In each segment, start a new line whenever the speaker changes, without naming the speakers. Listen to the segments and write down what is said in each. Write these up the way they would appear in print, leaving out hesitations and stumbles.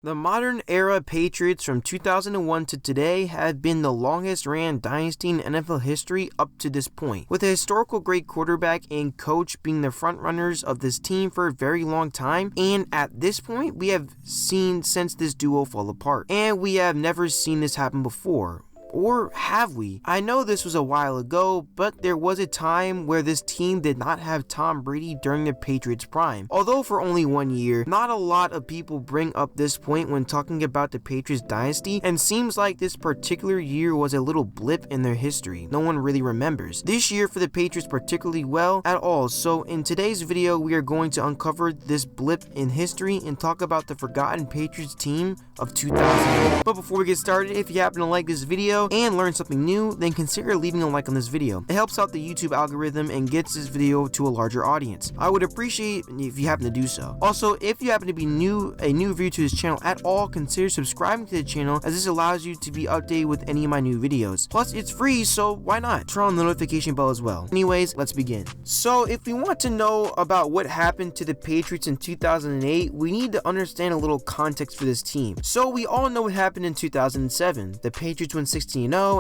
The modern era Patriots from 2001 to today have been the longest ran dynasty in NFL history up to this point, with a historical great quarterback and coach being the front runners of this team for a very long time, and at this point we have seen since this duo fall apart, and we have never seen this happen before. Or have we? I know this was a while ago, but there was a time where this team did not have Tom Brady during the Patriots' prime. Although for only 1 year, not a lot of people bring up this point when talking about the Patriots dynasty, and seems like this particular year was a little blip in their history. No one really remembers this year for the Patriots particularly well at all, so in today's video we are going to uncover this blip in history and talk about the forgotten Patriots team of 2008. But before we get started, if you happen to like this video and learn something new, then consider leaving a like on this video. It helps out the YouTube algorithm and gets this video to a larger audience. I would appreciate if you happen to do so. Also, if you happen to be a new viewer to this channel at all, consider subscribing to the channel, as this allows you to be updated with any of my new videos. Plus, it's free, so why not? Turn on the notification bell as well. Anyways, let's begin. So, if we want to know about what happened to the Patriots in 2008, we need to understand a little context for this team. So, we all know what happened in 2007. The Patriots went 16-0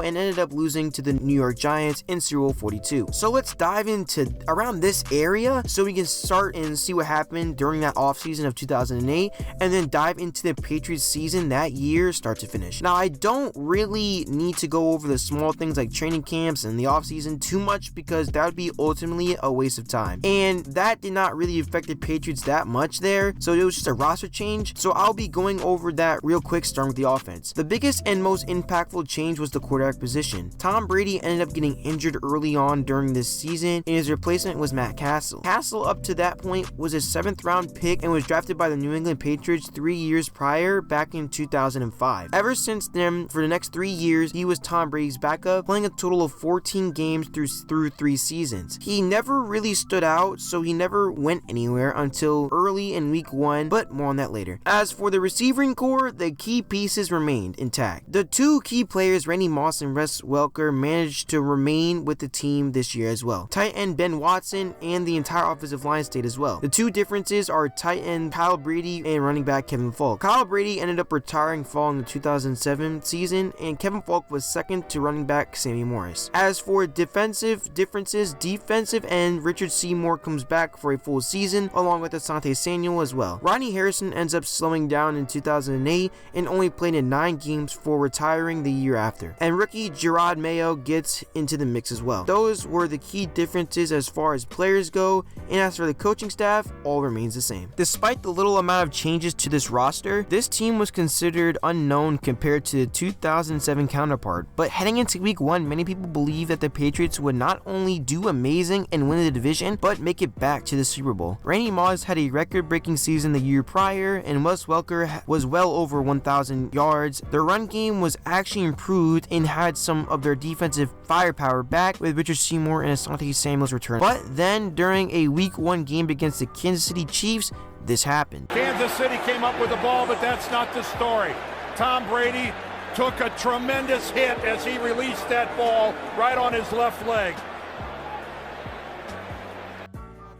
and ended up losing to the New York Giants in Super Bowl 42. So let's dive into around this area so we can start and see what happened during that offseason of 2008, and then dive into the Patriots season that year start to finish. Now, I don't really need to go over the small things like training camps and the offseason too much, because that would be ultimately a waste of time, and that did not really affect the Patriots that much there, so it was just a roster change. So I'll be going over that real quick, starting with the offense. The biggest and most impactful change was the quarterback position. Tom Brady ended up getting injured early on during this season, and his replacement was Matt Castle. Castle, up to that point, was a 7th round pick and was drafted by the New England Patriots 3 years prior, back in 2005. Ever since then, for the next 3 years, he was Tom Brady's backup, playing a total of 14 games through 3 seasons. He never really stood out, so he never went anywhere until early in week 1, but more on that later. As for the receiving core, the key pieces remained intact. The two key players, Randy Moss and Wes Welker, managed to remain with the team this year as well. Tight end Ben Watson and the entire offensive line stayed as well. The two differences are tight end Kyle Brady and running back Kevin Falk. Kyle Brady ended up retiring following the 2007 season, and Kevin Falk was second to running back Sammy Morris. As for defensive differences, defensive end Richard Seymour comes back for a full season, along with Asante Samuel as well. Ronnie Harrison ends up slowing down in 2008 and only played in 9 games before retiring the year after. And rookie Gerard Mayo gets into the mix as well. Those were the key differences as far as players go, and as for the coaching staff, all remains the same. Despite the little amount of changes to this roster, this team was considered unknown compared to the 2007 counterpart, but heading into week 1, many people believe that the Patriots would not only do amazing and win the division, but make it back to the Super Bowl. Randy Moss had a record-breaking season the year prior, and Wes Welker was well over 1,000 yards. Their run game was actually improved and had some of their defensive firepower back with Richard Seymour and Asante Samuel's return. But then during a week 1 game against the Kansas City Chiefs, this happened.
Kansas City came up with the ball, but that's not the story. Tom Brady took a tremendous hit as he released that ball right on his left leg.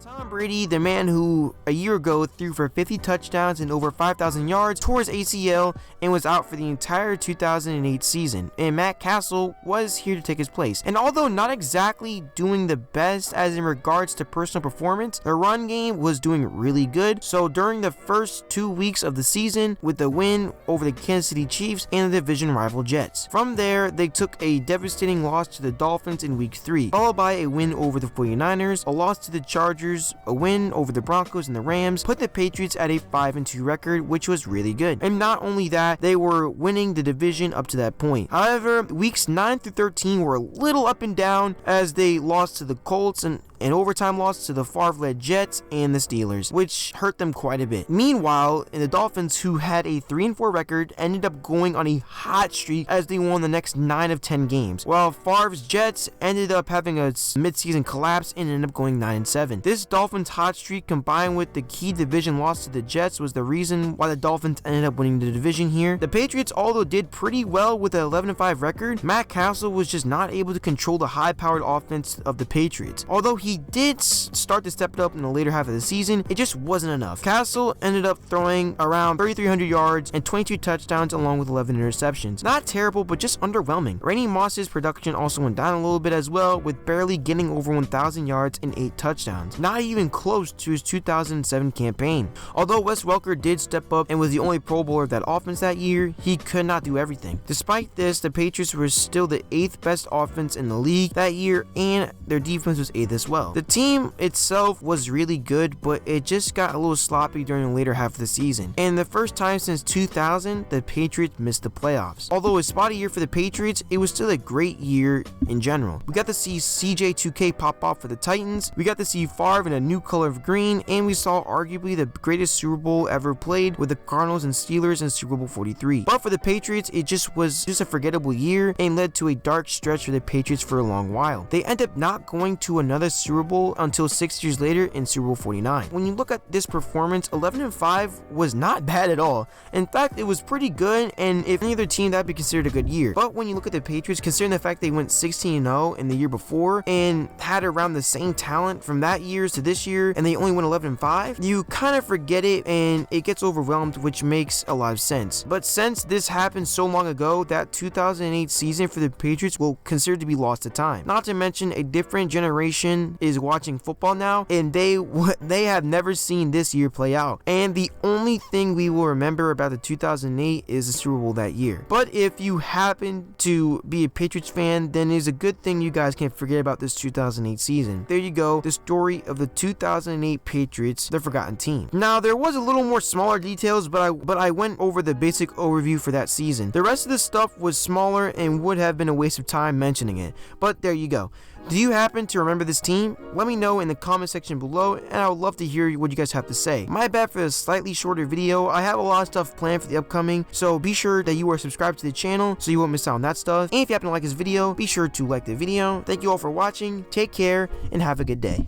Tom Brady, the man who a year ago threw for 50 touchdowns and over 5,000 yards, tore his ACL and was out for the entire 2008 season, and Matt Castle was here to take his place. And although not exactly doing the best as in regards to personal performance, the run game was doing really good. So during the first 2 weeks of the season, with the win over the Kansas City Chiefs and the division rival Jets. From there, they took a devastating loss to the Dolphins in week 3, followed by a win over the 49ers, a loss to the Chargers, a win over the Broncos and the Rams, put the Patriots at a 5-2 record, which was really good. And not only that, they were winning the division up to that point. However, weeks 9 through 13 were a little up and down, as they lost to the Colts and an overtime loss to the Favre-led Jets and the Steelers, which hurt them quite a bit. Meanwhile, the Dolphins, who had a 3-4 record, ended up going on a hot streak as they won the next 9 of 10 games, while Favre's Jets ended up having a mid-season collapse and ended up going 9-7. This Dolphins hot streak, combined with the key division loss to the Jets, was the reason why the Dolphins ended up winning the division here. The Patriots, although did pretty well with an 11-5 record, Matt Castle was just not able to control the high-powered offense of the Patriots. Although he he did start to step it up in the later half of the season, it just wasn't enough. Castle ended up throwing around 3,300 yards and 22 touchdowns along with 11 interceptions. Not terrible, but just underwhelming. Randy Moss's production also went down a little bit as well, with barely getting over 1,000 yards and 8 touchdowns. Not even close to his 2007 campaign. Although Wes Welker did step up and was the only Pro Bowler of that offense that year, he could not do everything. Despite this, the Patriots were still the 8th best offense in the league that year, and their defense was 8th as well. The team itself was really good, but it just got a little sloppy during the later half of the season. And the first time since 2000, the Patriots missed the playoffs. Although a spotty year for the Patriots, it was still a great year in general. We got to see CJ2K pop off for the Titans, we got to see Favre in a new color of green, and we saw arguably the greatest Super Bowl ever played with the Cardinals and Steelers in Super Bowl 43. But for the Patriots, it was just a forgettable year and led to a dark stretch for the Patriots for a long while. They end up not going to another Super Bowl until 6 years later in Super Bowl 49. When you look at this performance, 11-5 was not bad at all. In fact, it was pretty good, and if any other team, that'd be considered a good year. But when you look at the Patriots, considering the fact they went 16-0 in the year before and had around the same talent from that year to this year, and they only went 11-5, you kind of forget it and it gets overwhelmed, which makes a lot of sense. But since this happened so long ago, that 2008 season for the Patriots will consider to be lost to time. Not to mention, a different generation is watching football now, and they have never seen this year play out. And the only thing we will remember about the 2008 is the Super Bowl that year. But if you happen to be a Patriots fan, then it's a good thing you guys can't forget about this 2008 season. There you go, the story of the 2008 Patriots, the forgotten team. Now, there was a little more smaller details, but I went over the basic overview for that season. The rest of the stuff was smaller and would have been a waste of time mentioning it. But there you go. Do you happen to remember this team? Let me know in the comment section below, and I would love to hear what you guys have to say. My bad for the slightly shorter video. I have a lot of stuff planned for the upcoming, so be sure that you are subscribed to the channel so you won't miss out on that stuff. And if you happen to like this video, be sure to like the video. Thank you all for watching, take care, and have a good day.